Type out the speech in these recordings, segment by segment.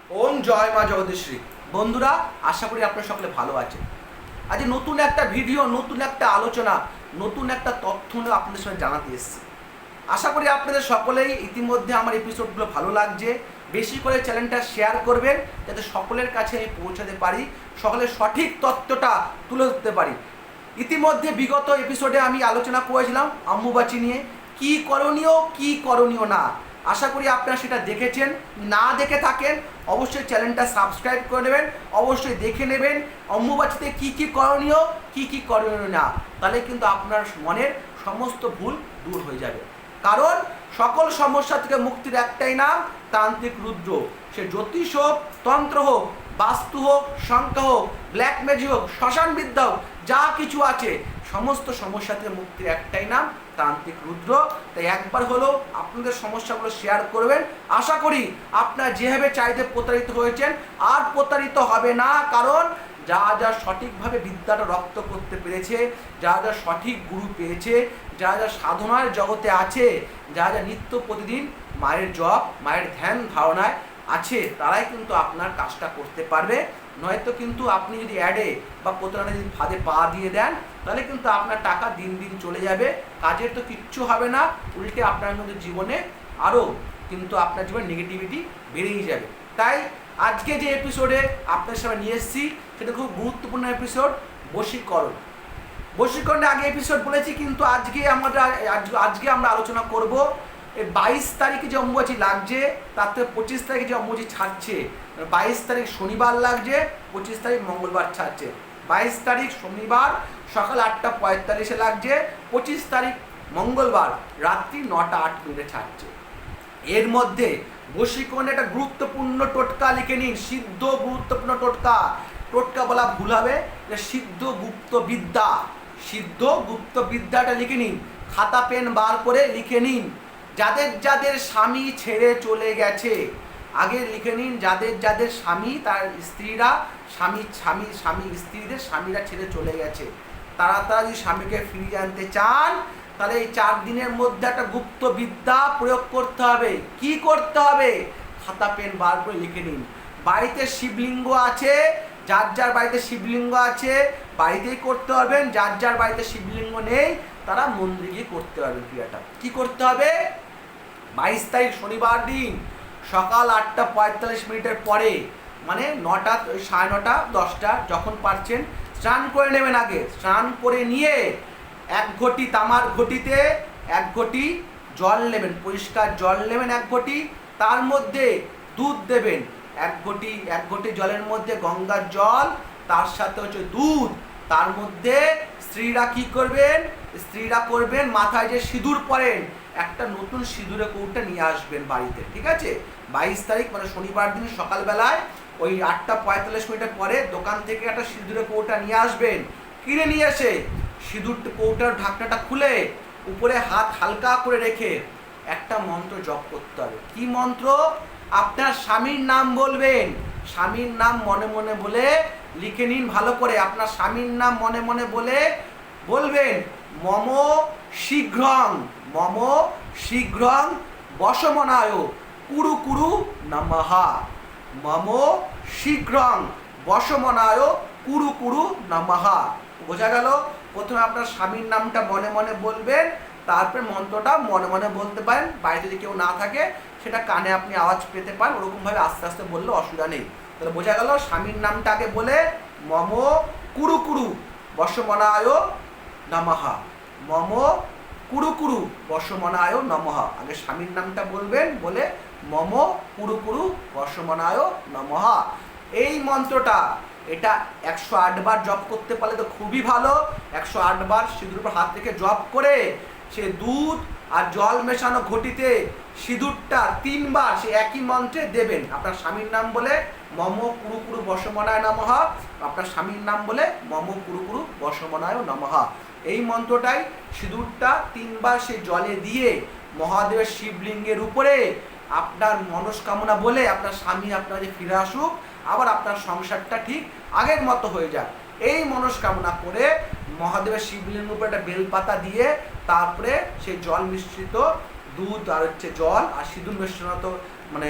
ওম জয় মা জগদীশ্বরী। বন্ধুরা, আশা করি আপনারা সকলে ভালো আছেন। আজ নতুন একটা ভিডিও, নতুন একটা আলোচনা, নতুন একটা তথ্য নিয়ে আপনাদের সঙ্গে জানাতে এসেছি। আশা করি আপনাদের সকলেই ইতিমধ্যে আমার এপিসোডগুলো ভালো লাগছে। বেশি করে চ্যানেলটা শেয়ার করবেন যাতে সকলের কাছে আমি পৌঁছাতে পারি, সকলের সঠিক তথ্যটা তুলে ধরতে পারি। ইতিমধ্যে বিগত এপিসোডে আমি আলোচনা করেছিলাম অম্বুবাচী নিয়ে, কি করণীয় না। আশা করি আপনারা সেটা দেখেছেন। না দেখে থাকেন অবশ্যই চ্যানেলটা সাবস্ক্রাইব করে নেবেন, অবশ্যই দেখে নেবেন অম্বুবাচীতে কি করণীয়, কি করণীয় না। তাহলে কিন্তু আপনার মনের সমস্ত ভুল দূর হয়ে যাবে। কারণ সকল সমস্যা থেকে মুক্তির একটাই নাম, তান্ত্রিক রুদ্র। সে জ্যোতিষ হোক, তন্ত্র হোক, বাস্তু হোক, সংখ্যা হোক, ব্ল্যাক ম্যাজিক হোক, শ্মশান বিদ্যা হোক, যা কিছু আছে সমস্ত সমস্যা থেকে মুক্তির একটাই নাম তান্ত্রিক রুদ্র। তাই একবার হলো আপনাদের সমস্যাগুলো শেয়ার করবেন। আশা করি আপনারা যেভাবে চাইতে প্রতারিত হয়েছেন আর প্রতারিত হবে না। কারণ যা সঠিকভাবে বিদ্যাটা রপ্ত করতে পেরেছে, যা সঠিক গুরু পেয়েছে, যা সাধনার জগতে আছে, যা নিত্য প্রতিদিন মায়ের জপ, মায়ের ধ্যান ধারণায় আছে, তারাই কিন্তু আপনার কাজটা করতে পারবে। নয়তো কিন্তু আপনি যদি অ্যাডে বা প্রতারণা যদি ফাঁদে পা দিয়ে দেন, তাহলে কিন্তু আপনার টাকা দিন দিন চলে যাবে, কাজের তো কিচ্ছু হবে না, উল্টে আপনার কিন্তু জীবনে আরও কিন্তু আপনার জীবনে নেগেটিভিটি বেড়েই যাবে। তাই আজকে যে এপিসোডে আপনার সামনে নিয়ে এসেছি সেটা খুব গুরুত্বপূর্ণ এপিসোড, বশীকরণের আগে এপিসোড বলেছি, কিন্তু আজকে আমরা আলোচনা করব এই 22 তারিখে যে অম্বুবাচী লাগছে তার থেকে 25 তারিখে যে অম্বুবাচী ছাড়ছে। 22 তারিখ শনিবার লাগছে, 25 তারিখ মঙ্গলবার ছাড়ছে। 22 তারিখ শনিবার সকাল 8:45 লাগছে, 25 তারিখ মঙ্গলবার রাত্রি 9:08 ছাড়ছে। এর মধ্যে বশীকরণের একটা গুরুত্বপূর্ণ টোটকা লিখে নিন, সিদ্ধ গুরুত্বপূর্ণ টোটকা বলা ভুল হবে, সিদ্ধ গুপ্ত বিদ্যাটা লিখে নিন। খাতা পেন বার করে লিখে নিন। যাদের স্বামী ছেড়ে চলে গেছে, আগে লিখে নিন। যাদের স্বামী, তার স্ত্রীরা স্ত্রীদের স্বামীরা ছেড়ে চলে গেছে, তারা যদি স্বামীকে ফিরিয়ে আনতে চান, তাহলে এই 4 দিনের মধ্যে একটা গুপ্ত বিদ্যা প্রয়োগ করতে হবে। কি করতে হবে? খাতা পেন বার করে লিখে নিন। বাড়িতে শিবলিঙ্গ আছে, যার বাড়িতে শিবলিঙ্গ আছে বাড়িতেই করতে পারবেন। যার বাড়িতে শিবলিঙ্গ নেই তারা মন্দিরে গিয়ে করতে পারবেন ক্রিয়াটা। কি করতে হবে? 22 তারিখ শনিবার দিন সকাল 8:45 পরে, মানে 9টা, 9:30, 10টা যখন পারছেন স্নান করে নেবেন। আগে স্নান করে নিয়ে 1 ঘটি তামার ঘটিতে 1 ঘটি জল নেবেন, পরিষ্কার জল নেবেন 1 ঘটি। তার মধ্যে দুধ দেবেন 1 ঘটি জলের মধ্যে গঙ্গার জল, তার সাথে হচ্ছে দুধ। তার মধ্যে স্ত্রীরা কি করবেন? স্ত্রীরা করবেন মাথায় যে সিঁদুর পরেন, একটা নতুন সিঁদুরের কৌটা নিয়ে আসবেন বাড়িতে। ঠিক আছে? 22 তারিখ মানে শনিবার দিন সকালবেলায় ওই 8:45 পরে দোকান থেকে একটা সিঁদুরের কৌটা নিয়ে আসবেন। কিনে নিয়ে এসে সিঁদুর কৌটার ঢাকনাটা খুলে উপরে হাত হালকা করে রেখে একটা মন্ত্র জপ করতে হবে। কি মন্ত্র? আপনার স্বামীর নাম বলবেন। স্বামীর নাম মনে মনে বলে লিখে নিন ভালো করে। আপনার স্বামীর নাম মনে মনে বলে বলবেন, মম শীঘ্রং বশমনায় কুরু নমঃ। মম শীঘ্রং বশমনায় কুরু নমঃ। বোঝা গেল? প্রথমে আপনার স্বামীর নামটা মনে মনে বলবেন, তারপরে মন্ত্রটা মনে মনে বলতে পারেন। বাড়িতে যদি কেউ না থাকে সেটা কানে আপনি আওয়াজ পেতে পান, ওরকমভাবে আস্তে আস্তে বললে অসুবিধা নেই। তাহলে বোঝা গেল, স্বামীর নামটা আগে বলে মম কুরু বশমনায় নমঃ। মম কুরু বশমনায় নমঃ। আগে স্বামীর নামটা বলবেন, বলে মম কুরু বশমনায় নমঃ। এই মন্ত্রটা এটা 108 বার জপ করতে পারলে তো খুবই ভালো। 108 বার সিঁদুর উপর হাত রেখে জপ করে সে দুধ আর জল মেশানো ঘটিতে সিঁদুরটা 3 বার সে একই মন্ত্রে দেবেন। আপনার স্বামীর নাম বলে মম কুরু বশমনায় নমঃ, আপনার স্বামীর নাম বলে মম কুরু বশমনায় নমঃ। এই মন্ত্রটাই সিঁদুরটা 3 বার সে জলে দিয়ে মহাদেবের শিবলিঙ্গের উপরে আপনার মনস্কামনা বলে আপনার স্বামী আপনার যে ফিরে আসুক, আবার আপনার সংসারটা ঠিক আগের মতো হয়ে যাক, এই মনস্কামনা করে মহাদেবের শিবলিঙ্গের উপরে একটা বেলপাতা দিয়ে তারপরে সেই জল মিশ্রিত দুধ আর জল আর সিঁদুর মিশ্রিত মানে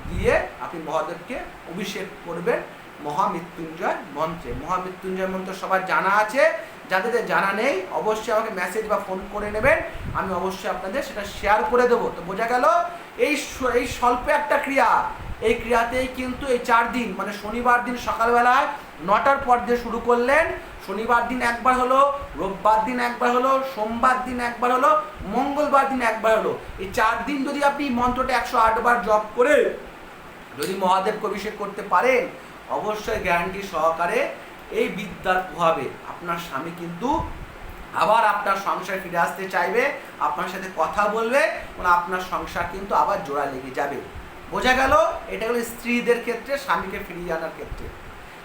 দিয়ে আপনি মহাদেবকে অভিষেক করবেন মহামৃত্যুঞ্জয় মন্ত্রে। মহামৃত্যুঞ্জয় মন্ত্র সবার জানা আছে, যাদের জানা নেই অবশ্যই আমাকে মেসেজ বা ফোন করে নেবেন, আমি অবশ্যই আপনাদের সেটা শেয়ার করে দেবো। তো বোঝা গেল এই স্বল্প একটা ক্রিয়া, এই ক্রিয়াতেই কিন্তু এই 4 দিন মানে শনিবার দিন সকালবেলায় 9টার পর দিয়ে শুরু করলেন, শনিবার দিন একবার হলো, রোববার দিন একবার হলো, সোমবার দিন একবার হলো, মঙ্গলবার দিন একবার হলো। এই 4 দিন যদি আপনি মন্ত্রটা 108 বার জপ করে যদি মহাদেবকে অভিষেক করতে পারেন, অবশ্যই গ্যারান্টি সহকারে এই বিদ্যার প্রভাবে আপনার স্বামী কিন্তু আবার আপনার সংসার ফিরে আসতে চাইবে, আপনার সাথে কথা বলবে, মানে আপনার সংসার কিন্তু আবার জোড়া লেগে যাবে। বোঝা গেল? এটা হলো স্ত্রীদের ক্ষেত্রে, স্বামীকে ফিরিয়ে আনার ক্ষেত্রে।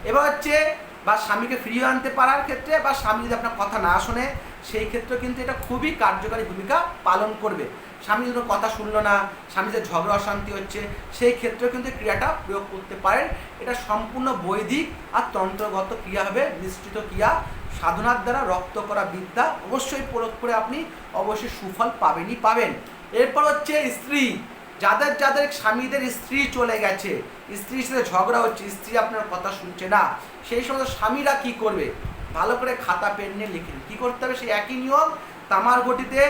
এবার হচ্ছে বা স্বামীকে ফিরিয়ে আনতে পারার ক্ষেত্রে, বা স্বামী যদি আপনার কথা না শোনে সেই ক্ষেত্রে কিন্তু এটা খুবই কার্যকারী ভূমিকা পালন করবে। স্বামী যদি কথা শুনলো না, স্বামী যে ঝগড়া অশান্তি হচ্ছে, সেই ক্ষেত্রেও কিন্তু ক্রিয়াটা প্রয়োগ করতে পারেন। এটা সম্পূর্ণ বৈদিক আর তন্ত্রগত ক্রিয়া হবে, নিশ্চিত ক্রিয়া, সাধনার দ্বারা রপ্ত করা বিদ্যা, অবশ্যই প্রয়োগ করে আপনি অবশ্যই সুফল পাবেনই পাবেন। এরপর হচ্ছে স্ত্রী, যাদের যাদের স্বামীদের স্ত্রী চলে গেছে, স্ত্রীর সাথে ঝগড়া হচ্ছে, স্ত্রী আপনার কথা শুনছে না, সেই সময় স্বামীরা কি করবে? ভালো করে খাতা পেন নিয়ে লিখেন। কী করতে হবে? সেই একই নিয়ম, তামার ঘটিতে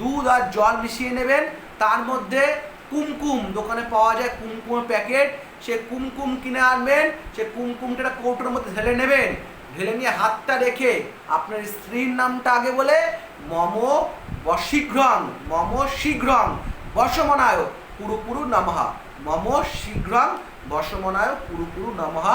দুধ আর জল মিশিয়ে নেবেন, তার মধ্যে কুমকুম, দোকানে পাওয়া যায় কুমকুমের প্যাকেট, সে কুমকুম কিনে আনবেন, সে কুমকুমটা কৌটোর মধ্যে ঢেলে নেবেন, ঢেলে নিয়ে হাতটা রেখে আপনার স্ত্রীর নামটা আগে বলে মম বশীঘ্রং, মম শীঘ্রং বশমনায় পুরুপুরু নমঃ, মম শীঘ্রং বশমনায় পুরুপুরু নমঃ,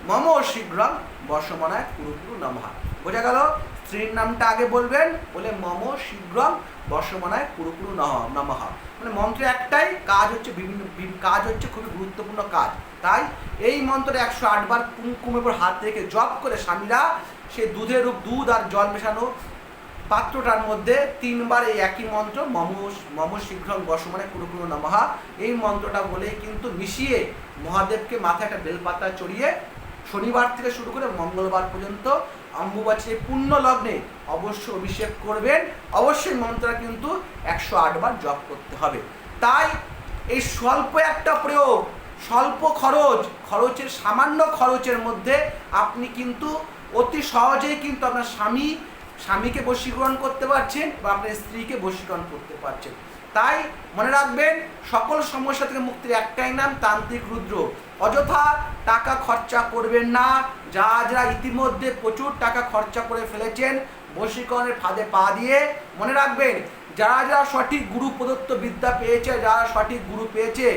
মম শীঘ্রং বশমনায় পুরুপুরু নমঃ। বোঝা গেল? স্ত্রীর নামটা আগে বলবেন, বলে মম শীঘ্রং বশমনায় পুরুপুরু নমঃ। মানে মন্ত্র একটাই, কাজ হচ্ছে বিভিন্ন কাজ হচ্ছে খুবই গুরুত্বপূর্ণ কাজ। তাই এই মন্ত্রে 108 বার কুমকুমের উপর হাত রেখে জপ করে স্বামীরা সে দুধ আর জল মেশানো পাত্রটার মধ্যে 3 বার এই একই মন্ত্র মম শীঘ্রং বশমনায় পুরুপুরু নমঃ, এই মন্ত্রটা বলেই কিন্তু মিশিয়ে মহাদেবকে মাথায় একটা বেলপাতা চড়িয়ে শনিবার থেকে শুরু করে মঙ্গলবার পর্যন্ত অম্বুবাচী পুণ্য লগ্নে অবশ্যই অভিষেক করবেন। অবশ্যই মন্ত্রটা কিন্তু 108 বার জপ করতে হবে। তাই এই স্বল্প একটা প্রয়োগ, স্বল্প খরচের সামান্য খরচের মধ্যে আপনি কিন্তু অতি সহজেই কিন্তু আপনার স্বামীকে বশীকরণ করতে পারছেন বা আপনার স্ত্রীকে বশীকরণ করতে পারছেন। তাই মনে রাখবেন, সকল সমস্যা থেকে মুক্তির একটাই নাম তান্ত্রিক রুদ্র। অযথা টাকা খরচা করবেন না। যারা ইতিমধ্যে প্রচুর টাকা খরচা করে ফেলেছেন বশীকরণের ফাঁদে পা দিয়ে, মনে রাখবেন, যারা সঠিক গুরু প্রদত্ত বিদ্যা পেয়েছে, যারা সঠিক গুরু পেয়েছে,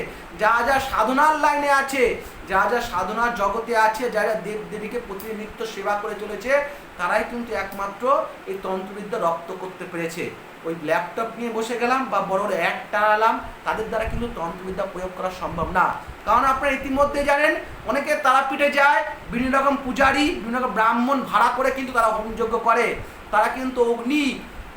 যারা সাধনার লাইনে আছে, যারা সাধনার জগতে আছে, যারা দেব দেবীকে প্রতিনিত্য সেবা করে চলেছে, তারাই কিন্তু একমাত্র এই তন্ত্রবিদ্যা রপ্ত করতে পেরেছে। ওই ল্যাপটপ নিয়ে বসে গেলাম বা বড় বড় অ্যাড টানালাম, তাদের দ্বারা কিন্তু তন্ত্রবিদ্যা প্রয়োগ করা সম্ভব না। কারণ আপনারা ইতিমধ্যে জানেন, অনেকে তারাপীঠে যায়, বিভিন্ন রকম পূজারী, বিভিন্ন রকম ব্রাহ্মণ ভাড়া করে কিন্তু তারা হোমযজ্ঞ করে। তারা কিন্তু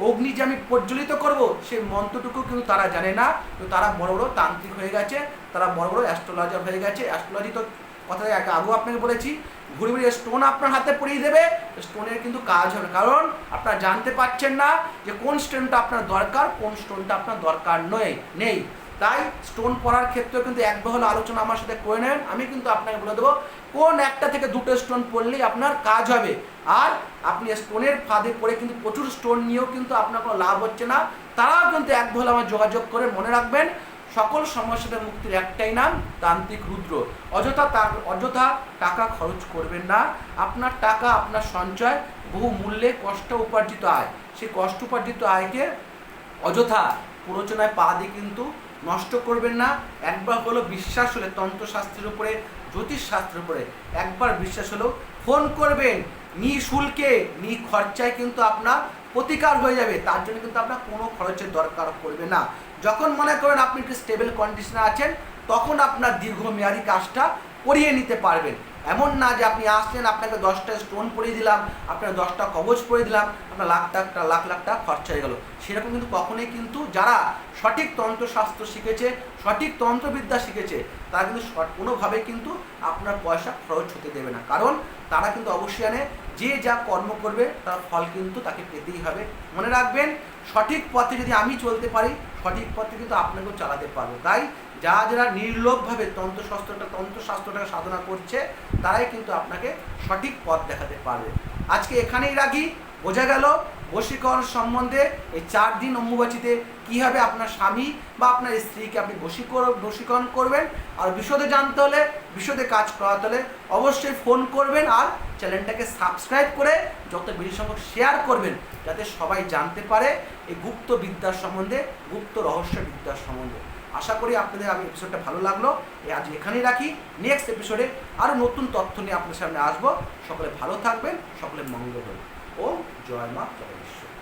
অগ্নি যে আমি প্রজ্বলিত করব সেই মন্ত্রটুকু কিন্তু তারা জানে না। তো তারা বড় বড় তান্ত্রিক হয়ে গেছে, তারা বড় বড় অ্যাস্ট্রোলজার হয়ে গেছে। অ্যাস্ট্রোলজি তো কথা আগেও আপনাকে বলেছি, ঘুরে ঘুরে স্টোন আপনার হাতে পরিয়ে দেবে, স্টোনের কিন্তু কাজ হবে না। কারণ আপনারা জানতে পারছেন না যে কোন স্টোনটা আপনার দরকার, কোন স্টোনটা আপনার দরকার নেই। তাই স্টোন পরার ক্ষেত্রেও কিন্তু একবার হলো আলোচনা আমার সাথে করে নেন, আমি কিন্তু আপনাকে বলে দেবো কোন একটা থেকে 2টো স্টোন পড়লেই আপনার কাজ হবে। আর আপনি স্টোনের ফাঁদে পড়ে কিন্তু প্রচুর স্টোন নিয়েও কিন্তু আপনার কোনো লাভ হচ্ছে না, তারাও কিন্তু একবার হলো আমার যোগাযোগ করে। মনে রাখবেন, সকল সমস্যাদের মুক্তির একটাই নাম তান্ত্রিক রুদ্র। অযথা টাকা খরচ করবেন না। আপনার টাকা, আপনার সঞ্চয়, বহু মূল্যে কষ্ট উপার্জিত আয়, সেই কষ্ট উপার্জিত আয়কে অযথা প্ররোচনায় পা দিয়ে কিন্তু নষ্ট করবেন না। একবার হলো বিশ্বাস হলে তন্ত্রশাস্ত্রের উপরে, জ্যোতিষশাস্ত্রের উপরে একবার বিশ্বাস হলেও ফোন করবেন, নিঃশুল্কে খরচায় কিন্তু আপনার প্রতিকার হয়ে যাবে। তার জন্য কিন্তু আপনার কোনো খরচের দরকার পড়বে না। যখন মনে করেন আপনি একটু স্টেবল কন্ডিশনে আছেন, তখন আপনার দীর্ঘমেয়াদী কাজটা করিয়ে নিতে পারবেন। এমন না যে আপনি আসলেন, আপনাকে 10টা স্টোন পরিয়ে দিলাম, আপনার 10টা কবচ পরিয়ে দিলাম, আপনার লাখ লাখ টাকা খরচা হয়ে গেল। সেরকম কিন্তু কখনোই কিন্তু যারা সঠিক তন্ত্রশাস্ত্র শিখেছে, সঠিক তন্ত্রবিদ্যা শিখেছে, তারা কিন্তু কোনোভাবেই কিন্তু আপনার পয়সা খরচ হতে দেবে না। কারণ তারা কিন্তু অবশ্যই জানে যে যা কর্ম করবে তার ফল কিন্তু তাকে পেতেই হবে। মনে রাখবেন, সঠিক পথে যদি আমি চলতে পারি, সঠিক পথে কিন্তু আপনাকেও চালাতে পারবো। তাই যারা নির্লোভভাবে তন্ত্রশাস্ত্রটাকে সাধনা করছে, তারাই কিন্তু আপনাকে সঠিক পথ দেখাতে পারবে। আজকে এখানেই রাখি। বোঝা গেল বশীকরণ সম্বন্ধে এই 4 দিন অম্বুবাচীতে কীভাবে আপনার স্বামী বা আপনার স্ত্রীকে আপনি বশীকরণ করবেন। আর বিশদে জানতে হলে, বিশদে কাজ করাতে হলে অবশ্যই ফোন করবেন, আর চ্যানেলটাকে সাবস্ক্রাইব করে যত বেশি সংখ্যক শেয়ার করবেন, যাতে সবাই জানতে পারে এই গুপ্ত বিদ্যার সম্বন্ধে, গুপ্ত রহস্য বিদ্যার সম্বন্ধে। আশা করি আপনাদের আমি এপিসোডটা ভালো লাগলো। আজ এখানেই রাখি। নেক্সট এপিসোডে আরও নতুন তথ্য নিয়ে আপনার সামনে আসবো। সকলে ভালো থাকবেন, সকলে মঙ্গল হোক। ও জয় মা জগদীশ্বরী।